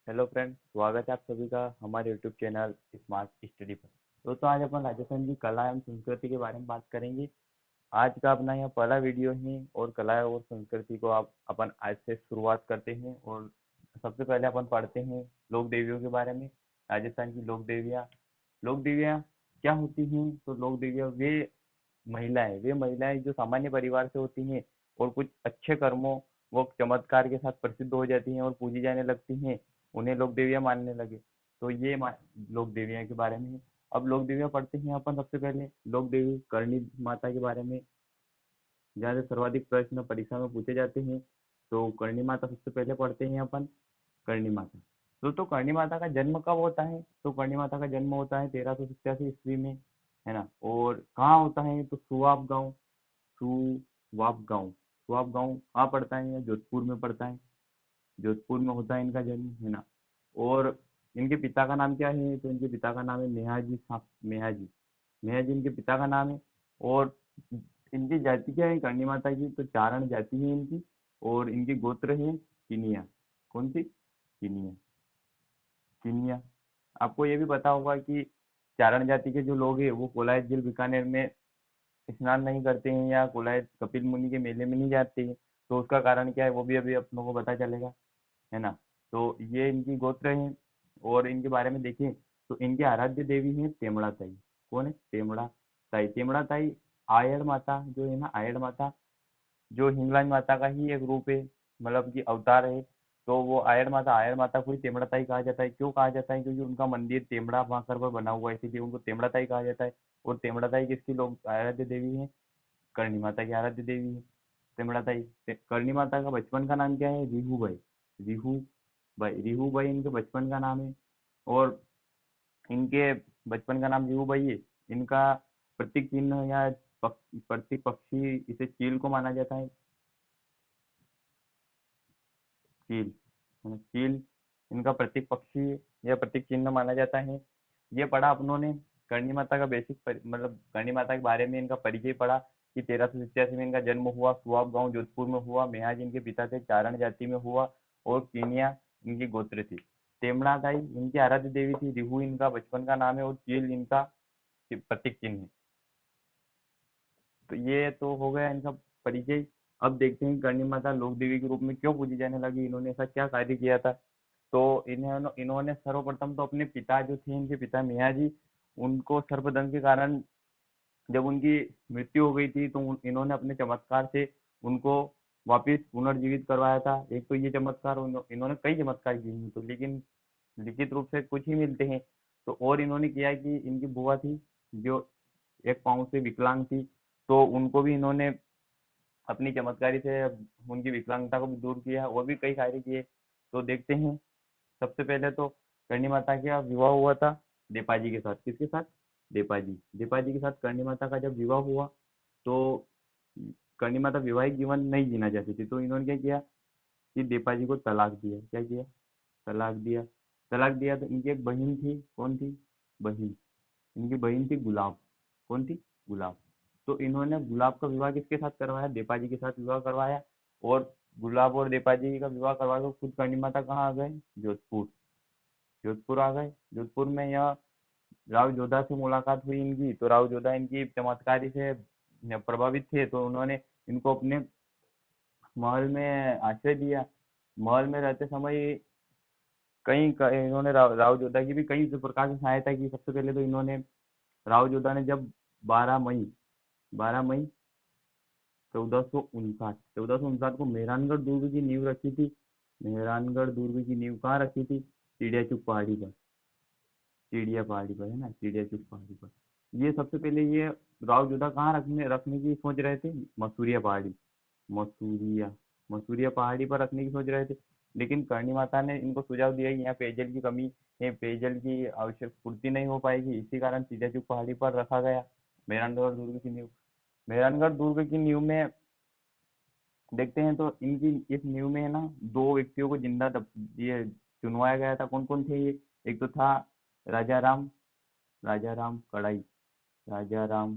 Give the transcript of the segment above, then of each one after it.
Hello friend, स्वागत है आप सभी का हमारे यूट्यूब चैनल स्मार्ट स्टडी पर। दोस्तों, आज अपन राजस्थान की कला एवं संस्कृति के बारे में बात करेंगे। आज का अपना यह पहला वीडियो है और कला और संस्कृति को आप अपन आज से शुरुआत करते हैं। और सबसे पहले अपन पढ़ते हैं लोक देवियों के बारे में। राजस्थान की लोक देवियाँ क्या होती हैं? तो लोक देवियाँ वे महिलाएं जो सामान्य परिवार से होती हैं और कुछ अच्छे कर्मों व चमत्कार के साथ प्रसिद्ध हो जाती हैं और पूजी जाने लगती हैं। उन्हें लोक देवियाँ मानने लगे। तो लोक देवियाँ के बारे में है। अब लोक देवियाँ पढ़ते हैं अपन। सबसे पहले लोक देवी करणी माता के बारे में, जहाँ से सर्वाधिक प्रश्न परीक्षा में पूछे जाते हैं। तो करणी माता सबसे पहले पढ़ते हैं अपन। करणी माता, दोस्तों करणी माता का जन्म कब होता है? तो करणी माता का जन्म होता है 1387 ईस्वी में, है ना। और कहाँ होता है? तो सुवाप गांव कहाँ पड़ता है? जोधपुर में पड़ता है। जोधपुर में होता है इनका जन्म, है ना। और इनके पिता का नाम क्या है? तो इनके पिता का नाम है मेहाजी। मेहाजी इनके पिता का नाम है। और इनकी जाति क्या है करणी माता की? तो चारण जाति है इनकी। और इनके गोत्र है किनिया। कौन सी? किनिया। किनिया। आपको ये भी पता होगा कि चारण जाति के जो लोग हैं वो कोलायत झील बीकानेर में स्नान नहीं करते हैं या कोलायत कपिल मुनि के मेले में नहीं जाते हैं। तो उसका कारण क्या है वो भी अभी अपनों को पता चलेगा, है ना। तो ये इनकी गोत्र हैं। और इनके बारे में देखें तो इनकी आराध्य देवी है तेमड़ा ताई। कौन है? तेमड़ा ताई। तेमड़ा ताई आयड़ माता जो है ना, आयड़ माता जो हिंगलाज माता का ही एक रूप है, मतलब कि अवतार है। तो वो आयड़ माता को ही तेमड़ा ताई कहा जाता है। क्यों कहा जाता है? क्योंकि उनका मंदिर तेमड़ा भाकर पर बना हुआ है, इसीलिए उनको तेमड़ा ताई कहा जाता है। और तेमड़ा ताई किसकी लोग आराध्य देवी है? करणी माता की आराध्य देवी है तेमड़ा ताई। करणी माता का बचपन का नाम क्या है? रिहू रिहू भाई इनके बचपन का नाम है। और इनके बचपन का नाम रिहू भाई है। इनका प्रतीक चिन्ह या प्रतीक पक्षी इसे चील को माना जाता है। चील, है ना, चील इनका प्रतीक पक्षी या प्रतीक चिन्ह माना जाता है। ये पढ़ा अपनों ने करणी माता का मतलब करणी माता के बारे में इनका परिचय पढ़ा कि 1387 में इनका जन्म हुआ, सुआब गांव जोधपुर में हुआ। मेहाज इनके पिता थे, चारण जाति में हुआ। और कीनिया इनकी गोत्र थी। तेमड़ा दाई इनकी आराध्य देवी थी। रिहू इनका बचपन का नाम है और चील इनका प्रतीक चिन्ह है। तो ये तो हो गया इनका परिचय। अब देखते हैं करणी माता लोक देवी के रूप में क्यों पूजी जाने लगी, इन्होंने ऐसा क्या कार्य किया था। तो इन्होंने सर्वप्रथम तो अपने पिता जो थे, इनके पिता मियाँ जी, उनको सर्पदंश के कारण जब उनकी मृत्यु हो गई थी तो इन्होंने अपने चमत्कार से उनको वापिस पुनर्जीवित करवाया था। एक तो ये चमत्कार इन्होंने कई चमत्कार किए हैं, तो लेकिन लिखित रूप से कुछ ही मिलते हैं। तो और इन्होंने किया कि इनकी बुआ थी जो एक पाँव से विकलांग थी, तो उनको भी इन्होंने अपनी चमत्कारी से उनकी विकलांगता को भी दूर किया और भी कई कार्य किए। तो देखते हैं। सबसे पहले तो करणी माता का विवाह हुआ था देपाजी के साथ। किसके साथ? देपाजी के साथ करणी माता का जब विवाह हुआ तो करणी माता वैवाहिक जीवन नहीं जीना चाहती थी। तो इन्होंने क्या किया कि देपाजी को तलाक दिया। क्या किया? तलाक दिया। तलाक दिया तो इनकी एक बहन थी। कौन थी? बहन। इनकी बहन थी गुलाब। कौन थी? गुलाब। तो इन्होंने गुलाब का विवाह किसके साथ करवाया? देपाजी के साथ विवाह करवाया। और गुलाब और देपाजी का विवाह करवा कर खुद करणी माता कहाँ आ गए? जोधपुर। जोधपुर आ गए। जोधपुर में यह राव जोधा से मुलाकात हुई इनकी। तो राव जोधा इनकी चमत्कारी से प्रभावित थे, तो उन्होंने इनको अपने महल में आश्रय दिया। महल में रहते समय इन्होंने राव जोधा की भी कई प्रकार से सहायता की। सबसे पहले तो इन्होंने राव जोधा ने जब 12 मई 1459 को मेहरानगढ़ दुर्ग की नींव रखी थी। मेहरानगढ़ दुर्ग की नींव कहाँ रखी थी? चिड़िया चुप पहाड़ी पर। चिड़िया पहाड़ी पर, है ना, चिड़िया चुप पहाड़ी पर। ये सबसे पहले ये राव जोधा कहाँ रखने रखने की सोच रहे थे? मसूरिया पहाड़ी। मसूरिया मसूरिया पहाड़ी पर रखने की सोच रहे थे। लेकिन करणी माता ने इनको सुझाव दिया कि यहाँ पेयजल की कमी है, पेयजल की आवश्यक पूर्ति नहीं हो पाएगी, इसी कारण चिड़िया चुप पहाड़ी पर रखा गया मेहरानगढ़ दुर्ग की नींव। मेहरानगढ़ दुर्ग की नींव में देखते हैं तो इनकी इस नींव में है ना दो व्यक्तियों को ये चुनवाया गया था। कौन कौन थे ये? एक तो था राजा राम राजा राम कढ़ाई राजा राम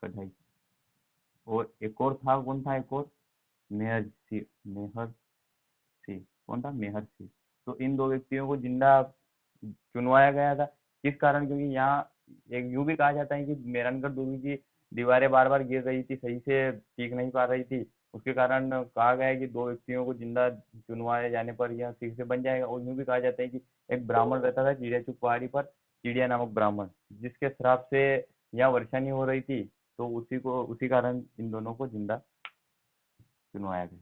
कढ़ाई। और एक और था, कौन था एक और? मेहर सिंह। मेहर सिंह। कौन था? मेहर सिंह। तो इन दो व्यक्तियों को जिंदा चुनवाया गया था। किस कारण? क्योंकि यहाँ एक यूं भी कहा जाता है कि मेहरानगढ़ दुर्ग की दीवारें बार बार गिर रही थी, सही से टिक नहीं पा रही थी, उसके कारण कहा गया है कि दो व्यक्तियों को जिंदा चुनवाए जाने पर यह ठीक से बन जाएगा। और यूं भी कहा जाता है कि एक ब्राह्मण रहता था चिड़ियाचुप पहाड़ी पर, चिड़िया नामक ब्राह्मण, जिसके श्राप से यहाँ वर्षा नहीं हो रही थी, तो उसी कारण इन दोनों को जिंदा चुनवाया गया।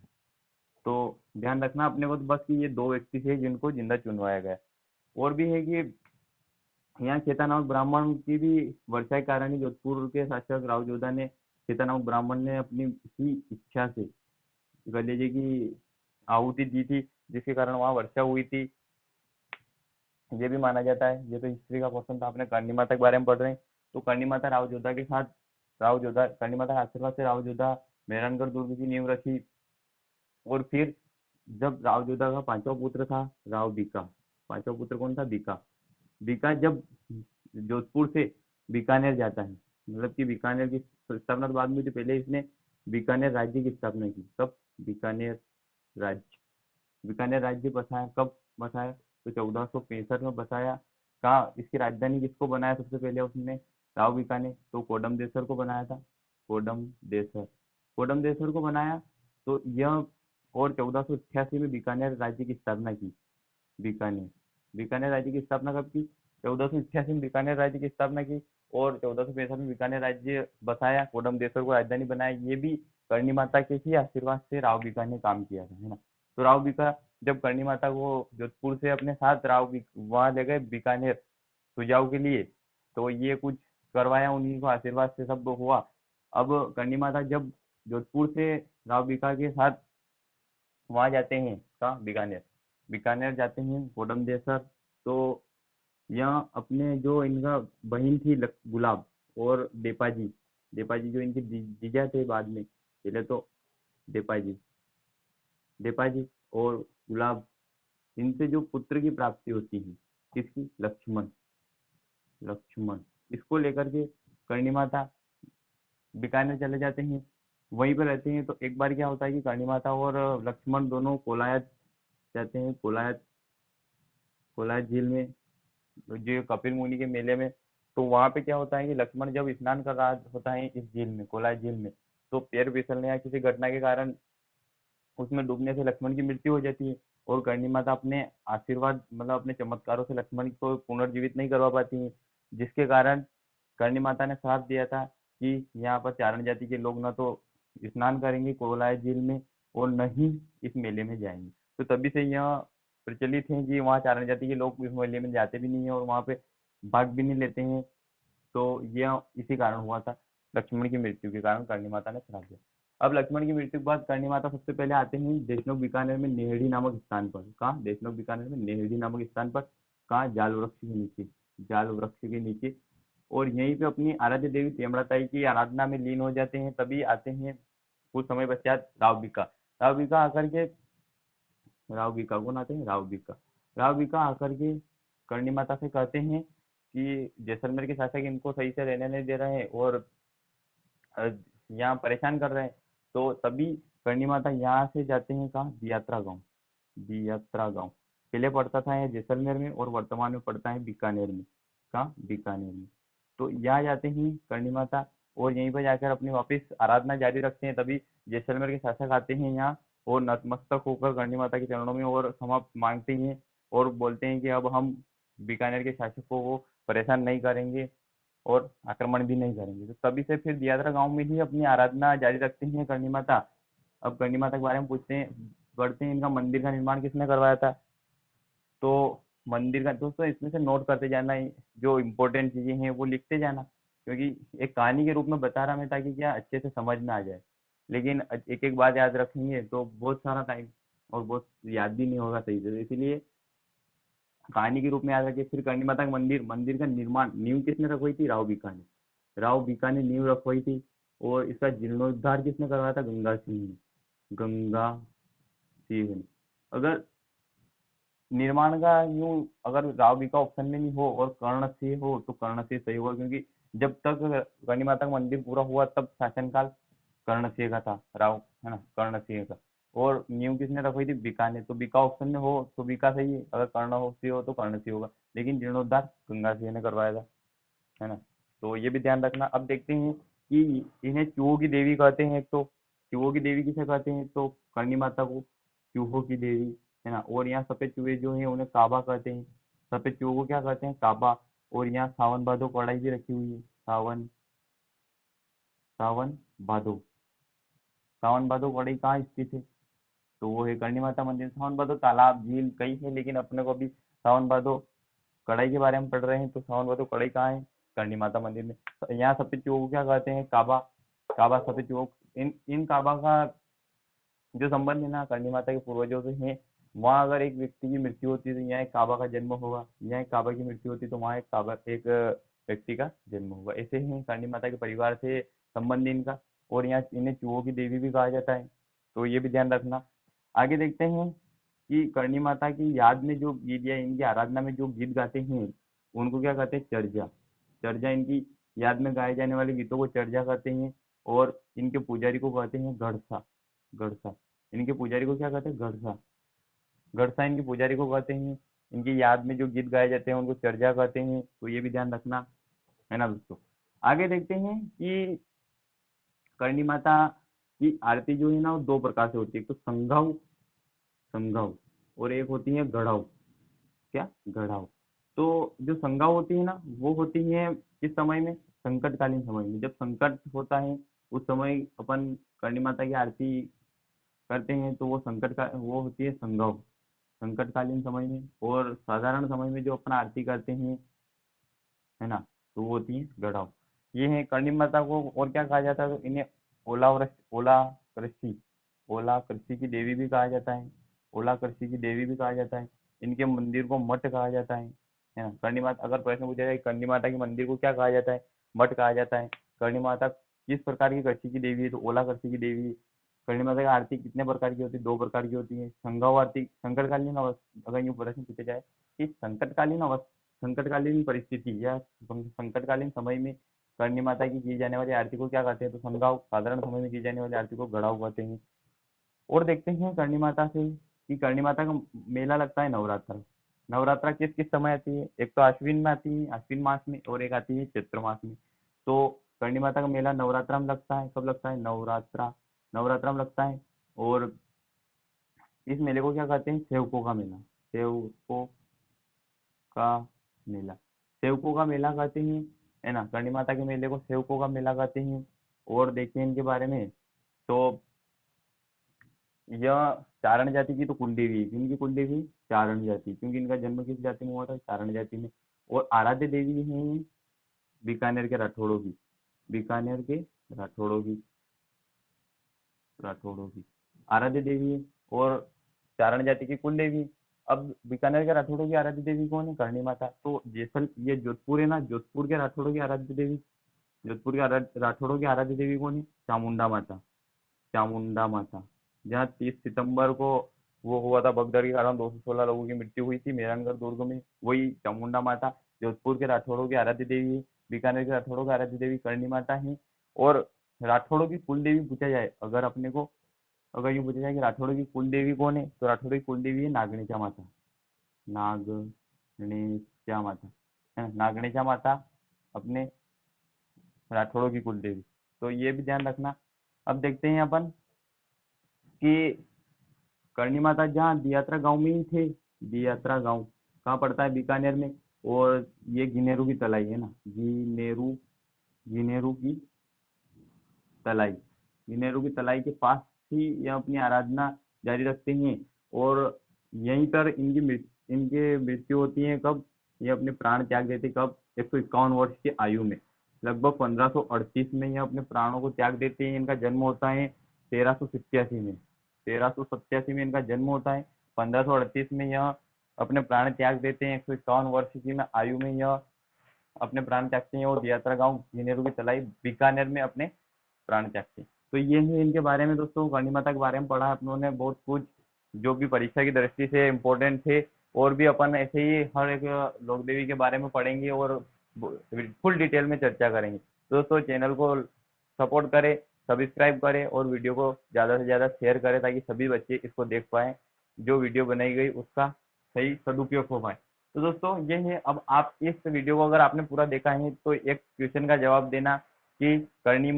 तो ध्यान रखना अपने को तो बस कि ये दो व्यक्ति थे जिनको जिंदा चुनवाया गया। और भी है कि यहाँ चेता नामक ब्राह्मण की भी वर्षा के कारण ही जोधपुर के शासक राव जोधा ने चेता नामक ब्राह्मण ने अपनी ही इच्छा से गलेजे की आहुति दी थी, जिसके कारण वहाँ वर्षा हुई थी। ये भी माना जाता है। ये तो हिस्ट्री का क्वेश्चन था, आपने करणी माता के बारे में पढ़ रहे हैं, तो करणी माता राव जोधा के साथ राव जोधा करणी माता के आशीर्वाद से राव जोधा मेहरानगढ़ दुर्ग की नींव रखी। और फिर जब राव जोधा का पांचवा पुत्र था राव बीका, पांचवा पुत्र कौन था? बीका। बीका जब जोधपुर से बीकानेर जाता है, मतलब कि बीकानेर की स्थापना तो बाद में हुई थी, पहले इसने बीकानेर राज्य की स्थापना की। कब? बीकानेर राज्य। बीकानेर राज्य बसाया, कब बसाया? तो 1465 में बसाया। कहाँ इसकी राजधानी किसको बनाया सबसे पहले उसने? राव बीका ने। तो कोडमदेसर को बनाया था, कोडमदेसर, कोडमदेसर को बनाया। तो यह और 1488 में बीकानेर राज्य की स्थापना की। बीकानेर बीकानेर राज्य की स्थापना कब की? 1488 में बीकानेर राज्य की स्थापना की। और 1465 में बीकानेर राज्य बसाया, कोडमदेसर को राजधानी बनाया। ये भी करणी माता के ही आशीर्वाद से राव बीका ने काम किया था, है ना। तो राव बीका जब करणी माता को जोधपुर से अपने साथ वहां ले गए बीकानेर सुझाव के लिए, तो ये कुछ करवाया उन्हीं को आशीर्वाद से सब हुआ। अब करणी माता जब जोधपुर से राव बीका के साथ वहां जाते हैं, कहाँ? बीकानेर। बीकानेर जाते हैं कोडमदेसर। तो यहाँ अपने जो इनका बहन थी गुलाब और देपाजी, देपाजी जो इनके जीजा थे बाद में, पहले तो देपाजी देपाजी और गुलाब, इनसे जो पुत्र की प्राप्ति होती है, किसकी? लक्ष्मण। लक्ष्मण इसको लेकर के करणी माता बीकानेर चले जाते हैं, वहीं पर रहते हैं। तो एक बार क्या होता है कि करणी माता और लक्ष्मण दोनों कोलायत जाते हैं, कोलायत कोलायत झील में, जो कपिल मुनि के मेले में। तो वहां पे क्या होता है कि लक्ष्मण जब स्नान कर रहा होता है इस झील में, कोलायत झील में, तो पैर फिसलने या किसी घटना के कारण उसमें डूबने से लक्ष्मण की मृत्यु हो जाती है। और करणी माता अपने आशीर्वाद मतलब अपने चमत्कारों से लक्ष्मण को पुनर्जीवित नहीं करवा पाती है, जिसके कारण करणी माता ने श्राप दिया था कि यहाँ पर चारण जाति के लोग न तो स्नान करेंगे कोलाय झील में और न ही इस मेले में जाएंगे। तो तभी से यह प्रचलित है कि वहाँ चारण जाति के लोग इस मेले में जाते भी नहीं है और वहाँ पे भाग भी नहीं लेते हैं। तो यह इसी कारण हुआ था, लक्ष्मण की मृत्यु के कारण करणी माता ने श्राप दिया। अब लक्ष्मण की मृत्यु के बाद करणी माता सबसे पहले आते हैं देशनोक बीकानेर में नेहड़ी नामक स्थान पर। कहाँ? देशनोक बीकानेर में नेहड़ी नामक स्थान पर। कहाँ? जाल वृक्ष के नीचे, जाल वृक्ष के नीचे। और यहीं पे अपनी आराध्य देवी तेमड़ाताई की आराधना में लीन हो जाते हैं। तभी आते हैं कुछ समय पश्चात राव बीका। राव बीका आकर के राव बीका कौन आते हैं? राव बीका। राव बीका आकर के करणी माता से कहते हैं कि जैसलमेर के शासक इनको सही से रहने नहीं दे रहे हैं और यहाँ परेशान कर रहे हैं। तो तभी करणी माता यहाँ से जाते हैं कहाँ? दियात्रा गांव। दियात्रा गांव पहले पड़ता था यहाँ जैसलमेर में और वर्तमान में पड़ता है बीकानेर में। कहाँ? बीकानेर में। तो यहाँ जाते हैं करणी माता और यहीं पर जाकर अपनी वापस आराधना जारी रखते हैं। तभी जैसलमेर के शासक आते हैं यहाँ और नतमस्तक होकर करणी माता के चरणों में और क्षमा मांगते हैं और बोलते हैं कि अब हम बीकानेर के शासकों को परेशान नहीं करेंगे और आक्रमण भी नहीं करेंगे। तो तभी से फिर दियादरा गांव में ही अपनी आराधना जारी रखते हैं करणी माता। अब करणी माता के बारे में पूछते हैं, बढ़ते हैं, इनका मंदिर का निर्माण किसने करवाया था? तो मंदिर का दोस्तों इसमें से नोट करते जाना, जो इम्पोर्टेंट चीजें हैं वो लिखते जाना, क्योंकि एक कहानी के रूप में बता रहा मैं ताकि क्या अच्छे से समझ में आ जाए। लेकिन एक एक बात याद रखेंगे तो बहुत सारा टाइम और बहुत याद भी नहीं होगा सही से, तो इसीलिए कहानी के रूप में याद रखिए। फिर करणी माता का मंदिर, मंदिर का निर्माण नींव किसने रखवाई थी? राव बीका ने। राव बीका ने नींव रखवाई थी। और इसका जीर्णोद्धार किसने करवाया था? गंगा सिंह ने। गंगा सिंह ने। अगर निर्माण का यूं अगर राव बीका ऑप्शन में नहीं हो और कर्ण सिंह हो तो कर्ण सिंह सही होगा, क्योंकि जब तक करणी माता का मंदिर पूरा हुआ तब शासनकाल कर्ण सिंह का था, राव, है ना, कर्ण सिंह का। और नींव किसने रखवाई थी? बीका ने। तो बीका ऑप्शन में हो तो बीका सही है, अगर कर्ण हो सी हो तो कर्ण सी होगा, लेकिन जीर्णोद्धार गंगा सिंह ने करवाया था, है ना। तो ये भी ध्यान रखना। अब देखते हैं कि इन्हें चूहों की देवी कहते हैं। एक तो चूहों की देवी किसे कहते हैं? तो करणी माता को चूहों की देवी, है ना। और यहाँ सफेद चूहे जो है उन्हें काबा कहते हैं। सफेद चूहों को क्या कहते हैं? काबा। और यहाँ सावन भादो कढ़ाई भी रखी हुई है। सावन सावन भादो सावन भादो कढ़ाई कहाँ स्थित है? तो वो है करणी माता मंदिर। सावन भादो तालाब झील कई है, लेकिन अपने को अभी सावन भादो कढ़ाई के बारे में पढ़ रहे हैं, तो सावन भादो कढ़ाई कहाँ है? करणी माता मंदिर में। तो यहाँ सफेद चूहों को क्या कहते हैं? काबा। काबा सफेद चूहों, इन इन काबा का जो संबंध है ना करणी माता के पूर्वजों से है। वहाँ अगर एक व्यक्ति की मृत्यु होती है तो यहाँ एक काबा का जन्म होगा, यहाँ एक काबा की मृत्यु होती है तो वहाँ एक व्यक्ति का जन्म होगा। ऐसे ही करणी माता के परिवार से संबंध है इनका। और यहाँ इन्हें चूहों की देवी भी कहा जाता है, तो ये भी ध्यान रखना। आगे देखते हैं कि करणी माता की याद में जो गीत या इनकी आराधना में जो गीत गाते हैं उनको क्या कहते हैं? चर्चा। चर्चा इनकी याद में गाए जाने वाले गीतों को चर्चा कहते हैं। और इनके पुजारी को कहते हैं गढ़सा। गढ़सा इनके पुजारी को क्या कहते हैं? गढ़सा। गढ़सा इनके पुजारी को कहते हैं। इनकी याद में जो गीत गाए जाते हैं उनको चर्चा कहते हैं, तो ये भी ध्यान रखना, है ना दोस्तों। आगे देखते हैं कि करणी माता की आरती जो है ना वो दो प्रकार से होती है। एक तो संघाव, संघाव, और एक होती है गढ़ाव। क्या? गढ़ाव। तो जो संज्ञा होती है ना वो होती है किस समय में? संकटकालीन समय में। जब संकट होता है उस समय अपन करणी माता की आरती करते हैं, तो वो संकट का वो होती है संगव, संकटकालीन समय में। और साधारण समय में जो अपन आरती करते हैं, है ना, तो वो होती है गढ़ाव। ये है करणी माता को। और क्या कहा जाता है? तो इन्हें ओला कृषि, ओला कृषि की देवी भी कहा जाता है। ओला कृषि की देवी भी कहा जाता है। इनके मंदिर को मठ कहा जाता है ना। करणी माता, अगर प्रश्न पूछा जाए करणी माता के मंदिर को क्या कहा जाता है? मठ कहा जाता है। करणी माता किस प्रकार की कृषि की देवी है? तो ओला कृषि की देवी। करणी माता की आरती कितने प्रकार की होती है? दो प्रकार की होती है। संघव आरती संकटकालीन अवस्था, अगर यूँ प्रश्न पूछा जाए कि संकटकालीन अवस्था, संकटकालीन परिस्थिति या संकटकालीन समय में करणी माता की जाने वाली आरती को क्या कहते हैं? तो संगाव। साधारण समय में की जाने वाली आरती को गढ़ाव कहते हैं। और देखते हैं करणी माता से कि करणी माता का मेला लगता है नवरात्र। नवरात्रा किस किस समय आती है? एक तो अश्विन में आती है, अश्विन मास में, और एक आती है चैत्र मास में। तो करणी माता का मेला नवरात्रा में लगता है। कब लगता है? नवरात्रा में लगता है। और इस मेले को क्या कहते हैं? सेवकों का मेला। सेवकों का मेला, सेवकों का मेला कहते हैं, है ना। करणी माता के मेले को सेवकों का मेला कहते हैं। और देखिए इनके बारे में, तो यह चारण जाति की तो कुलदेवी है। इनकी कुलदेवी चारण जाति, क्योंकि इनका जन्म किस जाति में हुआ था? चारण जाति में। और आराध्य देवी है बीकानेर के राठौड़ों की, बीकानेर के राठौड़ों की, राठौड़ों की आराध्य देवी है। और चारण जाति की कुल देवी। अब बीकानेर के राठौड़ों की आराध्य देवी कौन है? करणी माता। तो जैसल ये जोधपुर है ना, जोधपुर के राठौड़ों की आराध्य देवी, जोधपुर के राठौड़ों की आराध्य देवी कौन है? चामुंडा माता। चामुंडा माता। जहाँ 30 सितंबर को वो हुआ था, भगदड़ के कारण 216 लोगों की मृत्यु हुई थी मेहरानगढ़ दुर्ग में, वही चामुंडा माता जोधपुर के राठौड़ों की आराध्य देवी है। बीकानेर के राठौड़ों की आराध्य देवी करणी माता है। और राठौड़ों की कुल देवी पूछा जाए अगर अपने को, अगर यूँ पूछा जाए कि राठौड़ों की कुल देवी कौन है, तो राठौड़ों की कुल देवी है नागणेचा माता। नागणेचा माता, है ना, नागणेचा माता अपने राठौड़ों की कुल देवी। तो ये भी ध्यान रखना। अब देखते हैं अपन कि करणी माता जहाँ दियात्रा गांव में ही थे। दियात्रा गांव कहाँ पड़ता है? बीकानेर में। और ये गिनेरू की तलाई है ना, गिनेरू, गिनेरू की तलाई, गिनेरू की तलाई के पास ही ये अपनी आराधना जारी रखते हैं। और यहीं पर इनके मृत्यु होती है। कब? ये अपने प्राण त्याग देते कब? 151 वर्ष की आयु में। लगभग 1538 में ये अपने प्राणों को त्याग देते हैं। इनका जन्म होता है 1387 में। 1387 में इनका जन्म होता है। 1538 में यह अपने प्राण त्याग देते हैं। 151 वर्ष की में आयु में यह अपने प्राण त्यागते हैं। और यात्रा गांव गिनेरू की तलाई बीकानेर में अपने प्राण त्यागते हैं। तो ये है इनके बारे में दोस्तों। करणी माता के बारे में पढ़ा अपनों ने बहुत कुछ, जो भी परीक्षा की दृष्टि से इम्पोर्टेंट थे। और भी अपन ऐसे ही हर एक लोक देवी के बारे में पढ़ेंगे और फुल डिटेल में चर्चा करेंगे। दोस्तों चैनल को सपोर्ट करें, सब्सक्राइब करें और वीडियो को ज़्यादा से ज़्यादा शेयर करें ताकि सभी बच्चे इसको देख पाएँ, जो वीडियो बनाई गई उसका सही सदुपयोग हो पाए। तो दोस्तों ये है, अब आप इस वीडियो को अगर आपने पूरा देखा है तो एक क्वेश्चन का जवाब देना कि करणी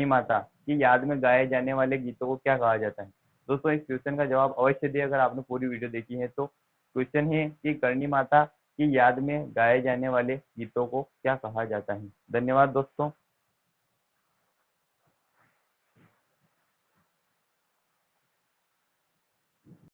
माता की याद में गाए जाने वाले गीतों को क्या कहा जाता है। दोस्तों इस क्वेश्चन का जवाब अवश्य दें अगर आपने पूरी वीडियो देखी है तो। क्वेश्चन है कि करणी माता की याद में गाए जाने वाले गीतों को क्या कहा जाता है। धन्यवाद दोस्तों।